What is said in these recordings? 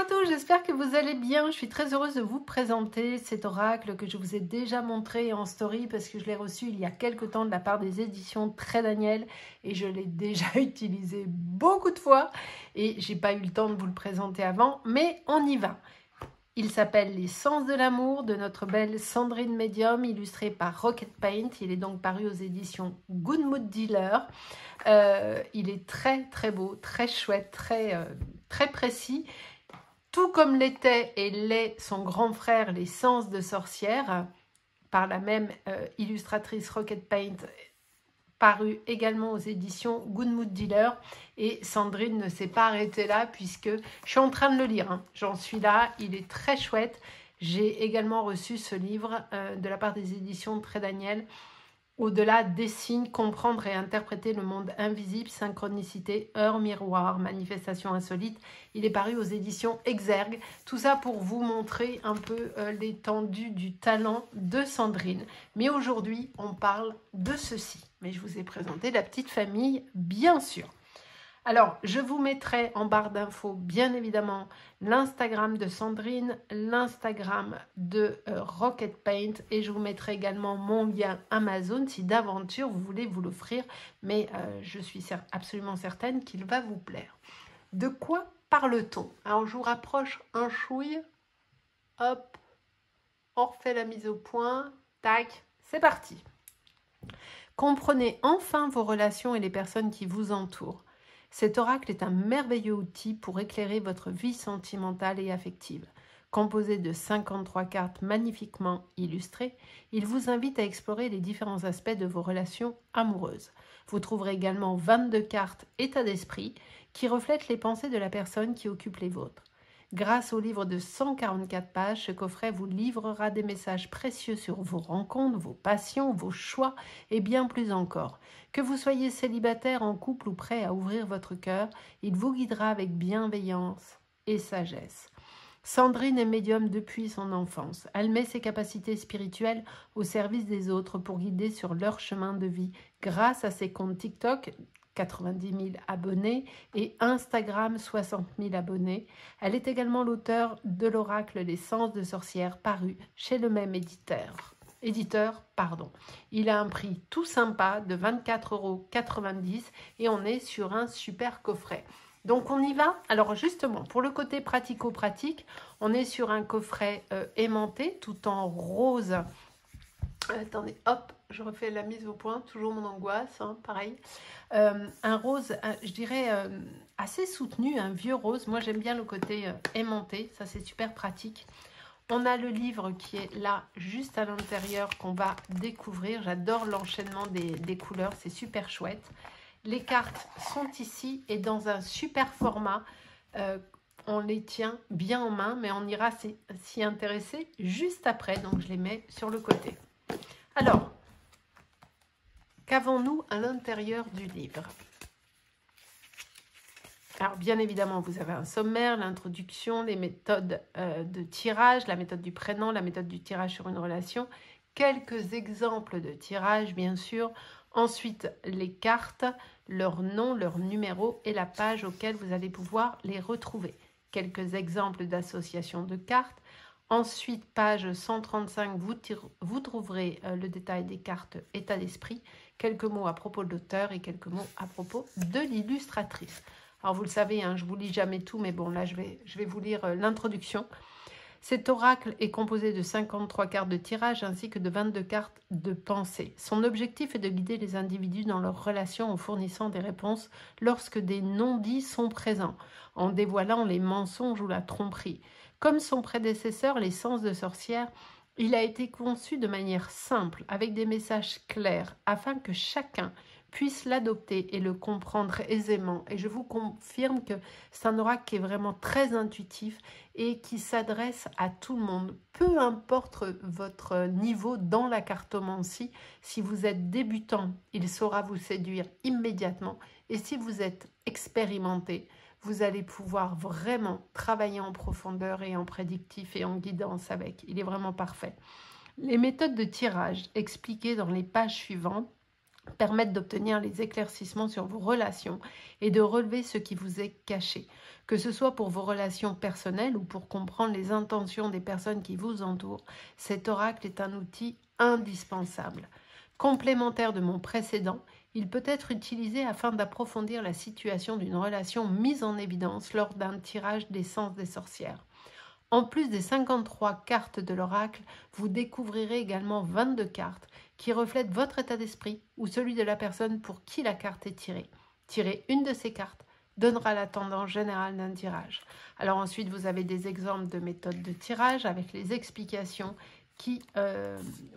à tous, j'espère que vous allez bien. Je suis très heureuse de vous présenter cet oracle que je vous ai déjà montré en story parce que je l'ai reçu il y a quelques temps de la part des éditions Très Daniel et je l'ai déjà utilisé beaucoup de fois et j'ai pas eu le temps de vous le présenter avant, mais on y va. Il s'appelle Les Sens de l'amour de notre belle Sandrine Medium, illustré par Rocket Paint. Il est donc paru aux éditions Good Mood Dealer. Il est très très beau, très chouette, très précis. Tout comme l'était et l'est son grand frère Les Sens de sorcière, par la même illustratrice Rocket Paint, paru également aux éditions Good Mood Dealer. Et Sandrine ne s'est pas arrêtée là puisque je suis en train de le lire. Hein. J'en suis là, il est très chouette. J'ai également reçu ce livre de la part des éditions Très Daniel. Au-delà des signes, comprendre et interpréter le monde invisible, synchronicité, heure miroir, manifestation insolite. Il est paru aux éditions Exergue. Tout ça pour vous montrer un peu l'étendue du talent de Sandrine. Mais aujourd'hui, on parle de ceci. Mais je vous ai présenté la petite famille, bien sûr. Alors, je vous mettrai en barre d'infos, bien évidemment, l'Instagram de Sandrine, l'Instagram de Rocket Paint et je vous mettrai également mon lien Amazon si d'aventure vous voulez vous l'offrir, mais je suis absolument certaine qu'il va vous plaire. De quoi parle-t-on? Alors, je vous rapproche un chouille, hop, on refait la mise au point, tac, c'est parti. Comprenez enfin vos relations et les personnes qui vous entourent. Cet oracle est un merveilleux outil pour éclairer votre vie sentimentale et affective. Composé de 53 cartes magnifiquement illustrées, il vous invite à explorer les différents aspects de vos relations amoureuses. Vous trouverez également 22 cartes état d'esprit qui reflètent les pensées de la personne qui occupe les vôtres. Grâce au livre de 144 pages, ce coffret vous livrera des messages précieux sur vos rencontres, vos passions, vos choix et bien plus encore. Que vous soyez célibataire, en couple ou prêt à ouvrir votre cœur, il vous guidera avec bienveillance et sagesse. Sandrine est médium depuis son enfance. Elle met ses capacités spirituelles au service des autres pour guider sur leur chemin de vie grâce à ses comptes TikTok, 90 000 abonnés, et Instagram, 60 000 abonnés. Elle est également l'auteur de l'oracle Les Sens de sorcière, paru chez le même éditeur. Il a un prix tout sympa de 24,90 € et on est sur un super coffret. Donc on y va. Alors justement, pour le côté pratico-pratique, on est sur un coffret aimanté, tout en rose. Attendez, hop, je refais la mise au point, toujours mon angoisse, hein, pareil. Un rose, je dirais, assez soutenu, un vieux rose. Moi, j'aime bien le côté aimanté, ça c'est super pratique. On a le livre qui est là, juste à l'intérieur, qu'on va découvrir. J'adore l'enchaînement des couleurs, c'est super chouette. Les cartes sont ici et dans un super format. On les tient bien en main, mais on ira s'y intéresser juste après. Donc, je les mets sur le côté. Alors, qu'avons-nous à l'intérieur du livre? Alors, bien évidemment, vous avez un sommaire, l'introduction, les méthodes de tirage, la méthode du prénom, la méthode du tirage sur une relation, quelques exemples de tirage, bien sûr. Ensuite, les cartes, leur nom, leur numéro et la page auquel vous allez pouvoir les retrouver. Quelques exemples d'association de cartes. Ensuite, page 135, vous trouverez le détail des cartes état d'esprit, quelques mots à propos de l'auteur et quelques mots à propos de l'illustratrice. Alors, vous le savez, hein, je ne vous lis jamais tout, mais bon, là, je vais vous lire l'introduction. Cet oracle est composé de 53 cartes de tirage ainsi que de 22 cartes de pensée. Son objectif est de guider les individus dans leurs relations en fournissant des réponses lorsque des non-dits sont présents, en dévoilant les mensonges ou la tromperie. Comme son prédécesseur, Les Sens de sorcière, il a été conçu de manière simple, avec des messages clairs, afin que chacun puisse l'adopter et le comprendre aisément. Et je vous confirme que c'est un oracle qui est vraiment très intuitif et qui s'adresse à tout le monde, peu importe votre niveau dans la cartomancie. Si vous êtes débutant, il saura vous séduire immédiatement. Et si vous êtes expérimenté, vous allez pouvoir vraiment travailler en profondeur et en prédictif et en guidance avec. Il est vraiment parfait. Les méthodes de tirage expliquées dans les pages suivantes permettent d'obtenir les éclaircissements sur vos relations et de relever ce qui vous est caché, que ce soit pour vos relations personnelles ou pour comprendre les intentions des personnes qui vous entourent. Cet oracle est un outil indispensable. Complémentaire de mon précédent, il peut être utilisé afin d'approfondir la situation d'une relation mise en évidence lors d'un tirage d'essence des sorcières. En plus des 53 cartes de l'oracle, vous découvrirez également 22 cartes qui reflètent votre état d'esprit ou celui de la personne pour qui la carte est tirée. Tirer une de ces cartes donnera la tendance générale d'un tirage. Alors ensuite, vous avez des exemples de méthodes de tirage avec les explications qui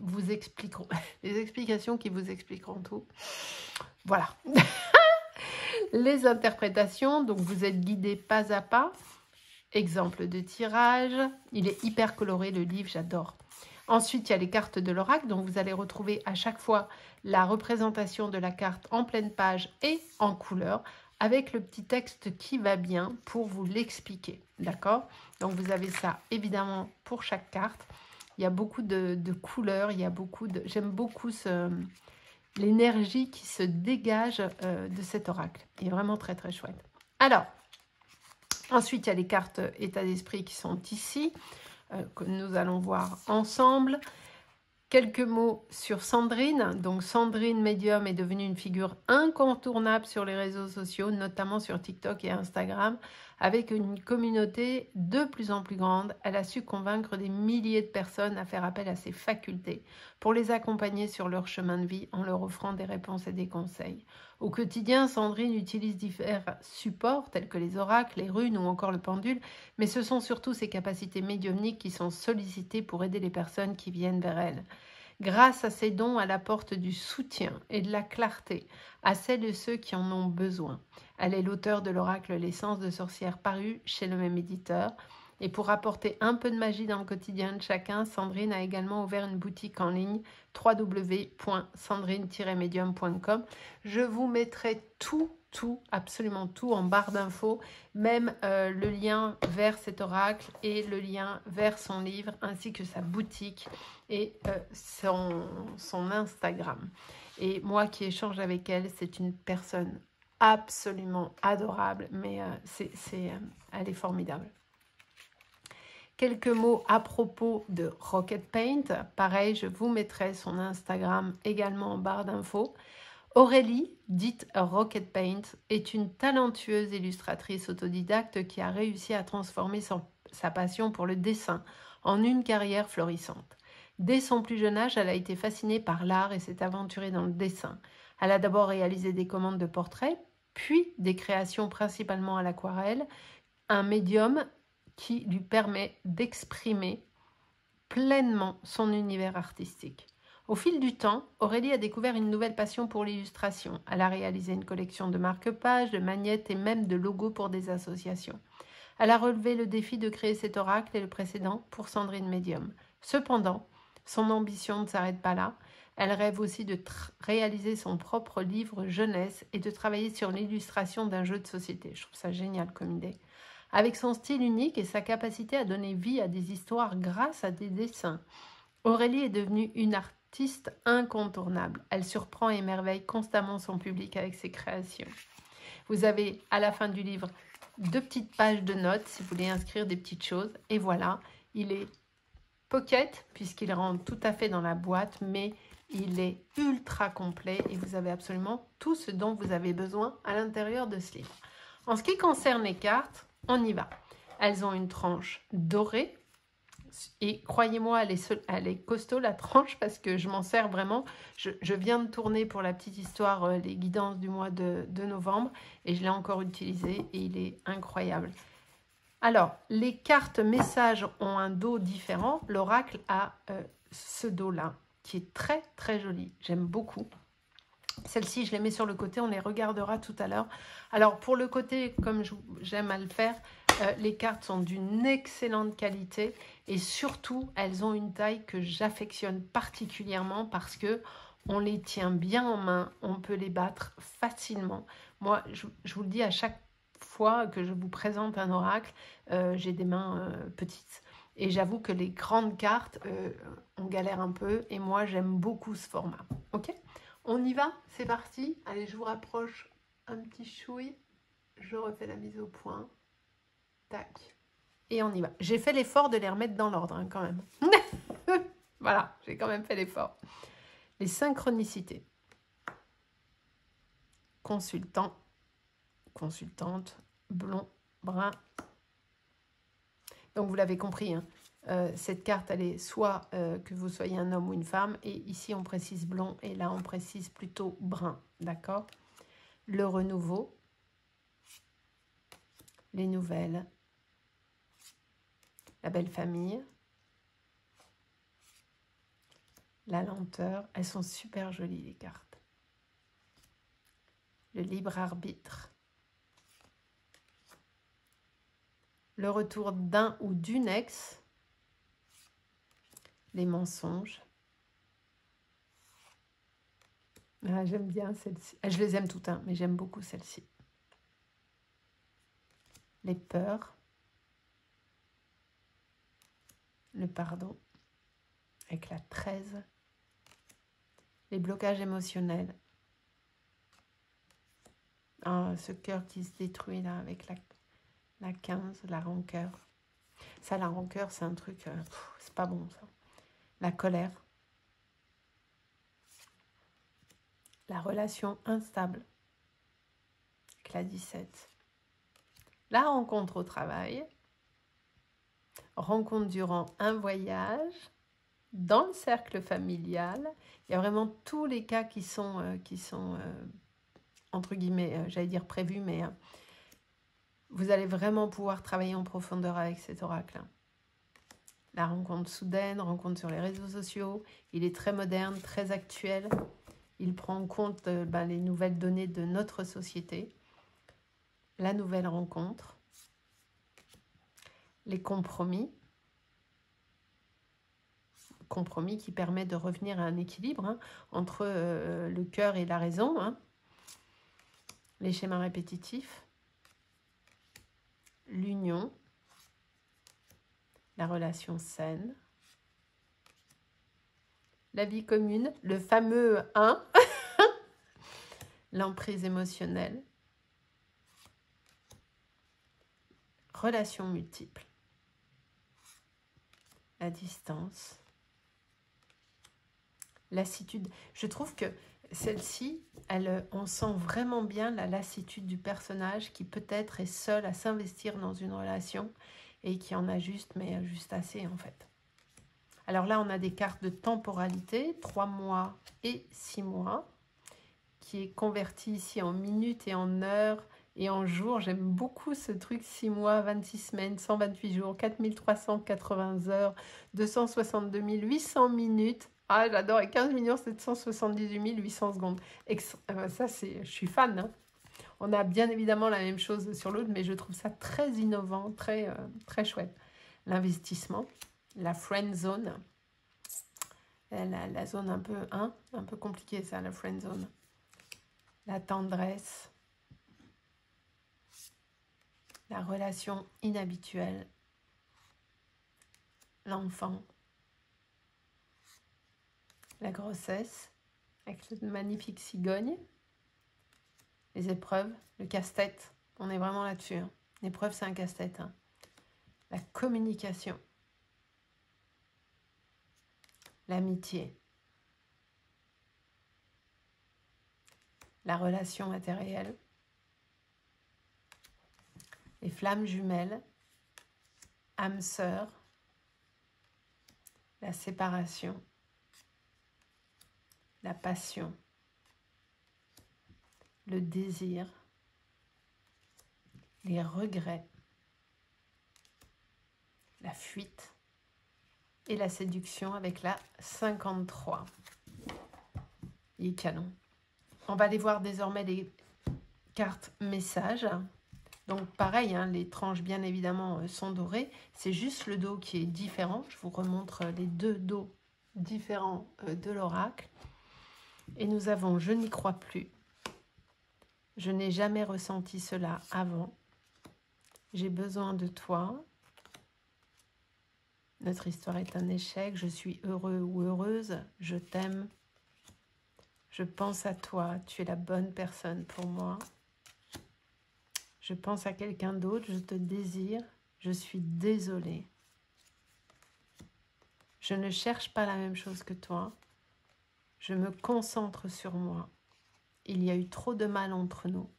vous expliqueront tout. Voilà. Les interprétations, donc vous êtes guidé pas à pas. Exemple de tirage, il est hyper coloré le livre, j'adore. Ensuite, il y a les cartes de l'oracle, donc vous allez retrouver à chaque fois la représentation de la carte en pleine page et en couleur, avec le petit texte qui va bien pour vous l'expliquer, d'accord? Donc vous avez ça évidemment pour chaque carte. Il y a beaucoup de couleurs, il y a beaucoup de... J'aime beaucoup l'énergie qui se dégage de cet oracle. Il est vraiment très très chouette. Alors, ensuite, il y a les cartes état d'esprit qui sont ici, que nous allons voir ensemble. Quelques mots sur Sandrine. Donc Sandrine Medium est devenue une figure incontournable sur les réseaux sociaux, notamment sur TikTok et Instagram, avec une communauté de plus en plus grande. Elle a su convaincre des milliers de personnes à faire appel à ses facultés pour les accompagner sur leur chemin de vie en leur offrant des réponses et des conseils. Au quotidien, Sandrine utilise divers supports tels que les oracles, les runes ou encore le pendule, mais ce sont surtout ses capacités médiumniques qui sont sollicitées pour aider les personnes qui viennent vers elle. Grâce à ses dons, elle apporte du soutien et de la clarté à celles et ceux qui en ont besoin. Elle est l'auteure de l'oracle L'essence de sorcière paru chez le même éditeur. Et pour apporter un peu de magie dans le quotidien de chacun, Sandrine a également ouvert une boutique en ligne www.sandrine-medium.com. Je vous mettrai absolument tout en barre d'infos, même le lien vers cet oracle et le lien vers son livre, ainsi que sa boutique et son Instagram. Et moi qui échange avec elle, c'est une personne absolument adorable, mais elle est formidable. Quelques mots à propos de Rocket Paint. Pareil, je vous mettrai son Instagram également en barre d'infos. Aurélie, dite Rocket Paint, est une talentueuse illustratrice autodidacte qui a réussi à transformer sa passion pour le dessin en une carrière florissante. Dès son plus jeune âge, elle a été fascinée par l'art et s'est aventurée dans le dessin. Elle a d'abord réalisé des commandes de portraits, puis des créations principalement à l'aquarelle, un médium qui lui permet d'exprimer pleinement son univers artistique. Au fil du temps, Aurélie a découvert une nouvelle passion pour l'illustration. Elle a réalisé une collection de marque-pages, de magnettes et même de logos pour des associations. Elle a relevé le défi de créer cet oracle et le précédent pour Sandrine Medium. Cependant, son ambition ne s'arrête pas là. Elle rêve aussi de réaliser son propre livre jeunesse et de travailler sur l'illustration d'un jeu de société. Je trouve ça génial comme idée. Avec son style unique et sa capacité à donner vie à des histoires grâce à des dessins, Aurélie est devenue une artiste incontournable. Elle surprend et émerveille constamment son public avec ses créations. Vous avez à la fin du livre 2 petites pages de notes si vous voulez inscrire des petites choses. Et voilà, il est pocket puisqu'il rentre tout à fait dans la boîte, mais il est ultra complet et vous avez absolument tout ce dont vous avez besoin à l'intérieur de ce livre. En ce qui concerne les cartes, on y va. Elles ont une tranche dorée et croyez-moi, elle est costaud la tranche parce que je m'en sers vraiment. Je viens de tourner pour la petite histoire les guidances du mois de novembre et je l'ai encore utilisé et il est incroyable. Alors, les cartes messages ont un dos différent. L'oracle a ce dos-là qui est très très joli. J'aime beaucoup. Celles-ci, je les mets sur le côté, on les regardera tout à l'heure. Alors, pour le côté, comme j'aime à le faire, les cartes sont d'une excellente qualité et surtout, elles ont une taille que j'affectionne particulièrement parce que on les tient bien en main, on peut les battre facilement. Moi, je vous le dis à chaque fois que je vous présente un oracle, j'ai des mains petites. Et j'avoue que les grandes cartes, on galère un peu et moi, j'aime beaucoup ce format. Ok ? On y va? C'est parti. Allez, je vous rapproche un petit chouille. Je refais la mise au point. Tac. Et on y va. J'ai fait l'effort de les remettre dans l'ordre, hein, quand même. Voilà, j'ai quand même fait l'effort. Les synchronicités. Consultant, consultante, blond, brun. Donc, vous l'avez compris, hein, cette carte, elle est soit que vous soyez un homme ou une femme, et ici, on précise blond, et là, on précise plutôt brun, d'accord? Le renouveau, les nouvelles, la belle famille, la lenteur. Elles sont super jolies, les cartes. Le libre arbitre. Le retour d'un ou d'une ex. Les mensonges. Ah, j'aime bien celle-ci. Je les aime toutes, hein, mais j'aime beaucoup celle-ci. Les peurs. Le pardon. Avec la 13. Les blocages émotionnels. Ah, ce cœur qui se détruit là avec la 15, la rancœur. Ça, la rancœur, c'est un truc, c'est pas bon ça. La colère. La relation instable. Avec la 17. La rencontre au travail. Rencontre durant un voyage. Dans le cercle familial. Il y a vraiment tous les cas qui sont entre guillemets, j'allais dire prévus, mais vous allez vraiment pouvoir travailler en profondeur avec cet oracle. La rencontre soudaine, rencontre sur les réseaux sociaux. Il est très moderne, très actuel. Il prend en compte les nouvelles données de notre société. La nouvelle rencontre. Les compromis. Compromis qui permet de revenir à un équilibre, hein, entre le cœur et la raison. Hein. Les schémas répétitifs. L'union. La relation saine. La vie commune. Le fameux 1. L'emprise émotionnelle. Relations multiples. La distance. Lassitude. Je trouve que celle-ci, on sent vraiment bien la lassitude du personnage qui peut-être est seul à s'investir dans une relation et qui en a juste assez en fait. Alors là, on a des cartes de temporalité, 3 mois et 6 mois, qui est converti ici en minutes et en heures et en jours. J'aime beaucoup ce truc, 6 mois, 26 semaines, 128 jours, 4380 heures, 262 800 minutes. Ah, j'adore, et 15 778 800 secondes. Ça, je suis fan. Hein. On a bien évidemment la même chose sur l'autre, mais je trouve ça très innovant, très, très chouette. L'investissement, la friend zone, la zone un peu compliquée, ça, la friend zone. La tendresse, la relation inhabituelle, l'enfant, la grossesse, avec cette magnifique cigogne, les épreuves, le casse-tête, on est vraiment là-dessus. Hein. L'épreuve, c'est un casse-tête. Hein. La communication, l'amitié, la relation matérielle, les flammes jumelles, âme sœur, la séparation, la passion, le désir, les regrets, la fuite et la séduction avec la 53. Il est canon. On va aller voir désormais les cartes messages. Donc pareil, hein, les tranches bien évidemment sont dorées. C'est juste le dos qui est différent. Je vous remontre les deux dos différents de l'oracle. Et nous avons « Je n'y crois plus ». Je n'ai jamais ressenti cela avant. J'ai besoin de toi. Notre histoire est un échec. Je suis heureux ou heureuse. Je t'aime. Je pense à toi, tu es la bonne personne pour moi. Je pense à quelqu'un d'autre, je te désire, je suis désolée. Je ne cherche pas la même chose que toi. Je me concentre sur moi. Il y a eu trop de mal entre nous.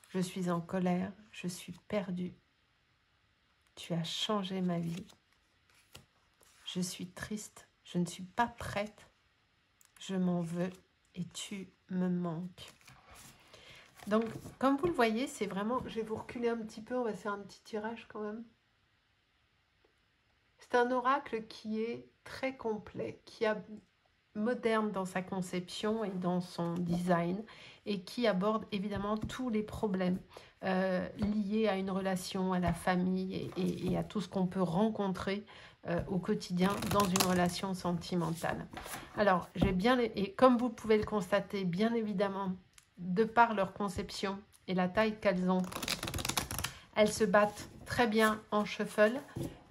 Je suis en colère, je suis perdue. Tu as changé ma vie. Je suis triste, je ne suis pas prête. Je m'en veux et tu me manques. Donc, comme vous le voyez, c'est vraiment... Je vais vous reculer un petit peu, on va faire un petit tirage quand même. C'est un oracle qui est très complet, qui est moderne dans sa conception et dans son design, et qui aborde évidemment tous les problèmes liés à une relation, à la famille et à tout ce qu'on peut rencontrer au quotidien dans une relation sentimentale. Alors, et comme vous pouvez le constater, bien évidemment, de par leur conception et la taille qu'elles ont, elles se battent très bien en shuffle.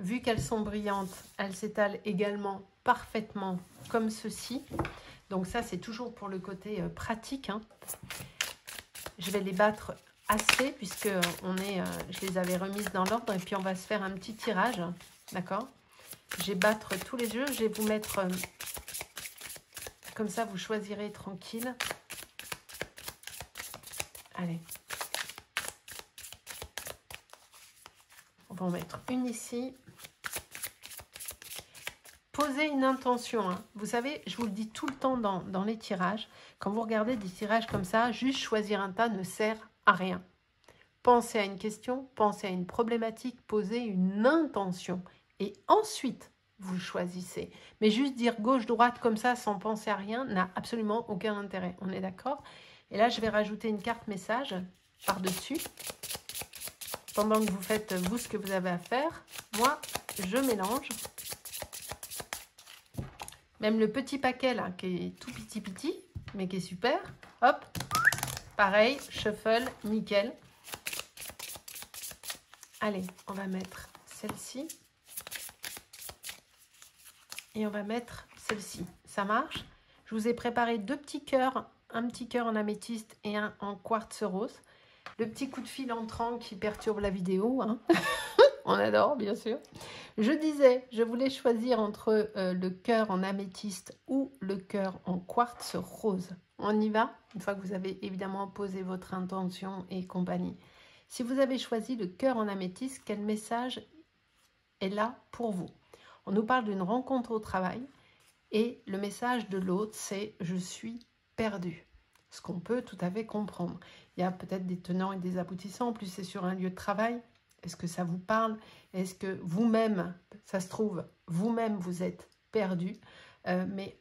Vu qu'elles sont brillantes, elles s'étalent également parfaitement comme ceci. Donc ça, c'est toujours pour le côté pratique, hein. Je vais les battre assez puisque je les avais remises dans l'ordre. Et puis, on va se faire un petit tirage, d'accord? Je vais battre tous les jeux. Je vais vous mettre... comme ça, vous choisirez tranquille. Allez. On va en mettre une ici. Posez une intention, hein. Vous savez, je vous le dis tout le temps dans les tirages. Quand vous regardez des tirages comme ça, juste choisir un tas ne sert à rien. Pensez à une question, pensez à une problématique, posez une intention. Et ensuite, vous choisissez. Mais juste dire gauche-droite comme ça, sans penser à rien, n'a absolument aucun intérêt. On est d'accord? Et là, je vais rajouter une carte message par-dessus. Pendant que vous faites, vous, ce que vous avez à faire, moi, je mélange. Même le petit paquet, là, qui est tout petit, mais qui est super. Hop, pareil, shuffle, nickel. Allez, on va mettre celle-ci. Et on va mettre celle-ci. Ça marche? Je vous ai préparé deux petits cœurs. Un petit cœur en améthyste et un en quartz rose. Le petit coup de fil entrant qui perturbe la vidéo, hein. On adore, bien sûr. Je disais, je voulais choisir entre le cœur en améthyste ou le cœur en quartz rose. On y va? Une fois que vous avez évidemment posé votre intention et compagnie. Si vous avez choisi le cœur en améthyste, quel message est là pour vous? On nous parle d'une rencontre au travail et le message de l'autre, c'est « je suis perdu ». Ce qu'on peut tout à fait comprendre. Il y a peut-être des tenants et des aboutissants. En plus, c'est sur un lieu de travail. Est-ce que ça vous parle? Est-ce que vous-même, ça se trouve, vous-même, vous êtes perdu, mais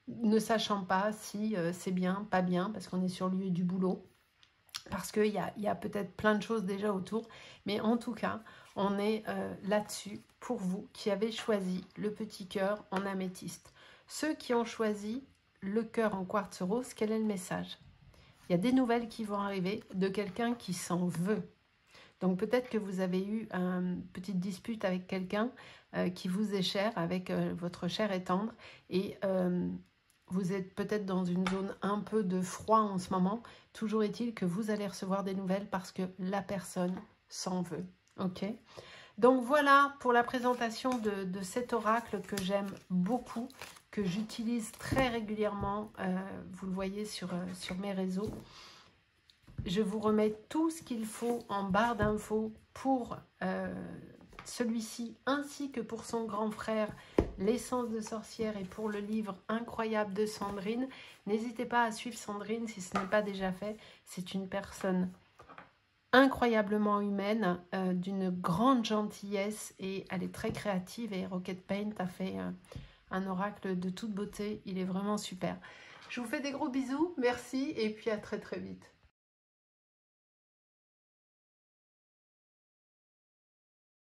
ne sachant pas si c'est bien, pas bien, parce qu'on est sur le lieu du boulot, parce qu'il y a peut-être plein de choses déjà autour. Mais en tout cas, on est là-dessus pour vous qui avez choisi le petit cœur en améthyste. Ceux qui ont choisi le cœur en quartz rose, quel est le message? Il y a des nouvelles qui vont arriver de quelqu'un qui s'en veut. Donc peut-être que vous avez eu une petite dispute avec quelqu'un qui vous est cher, avec votre chair et tendre, et vous êtes peut-être dans une zone un peu de froid en ce moment. Toujours est-il que vous allez recevoir des nouvelles parce que la personne s'en veut. Ok? Donc voilà pour la présentation de cet oracle que j'aime beaucoup, que j'utilise très régulièrement, vous le voyez sur mes réseaux. Je vous remets tout ce qu'il faut en barre d'infos pour celui-ci, ainsi que pour son grand frère, l'essence de sorcière, et pour le livre incroyable de Sandrine. N'hésitez pas à suivre Sandrine si ce n'est pas déjà fait. C'est une personne incroyablement humaine, d'une grande gentillesse, et elle est très créative, et Rocket Paint a fait un oracle de toute beauté. Il est vraiment super. Je vous fais des gros bisous, merci, et puis à très très vite.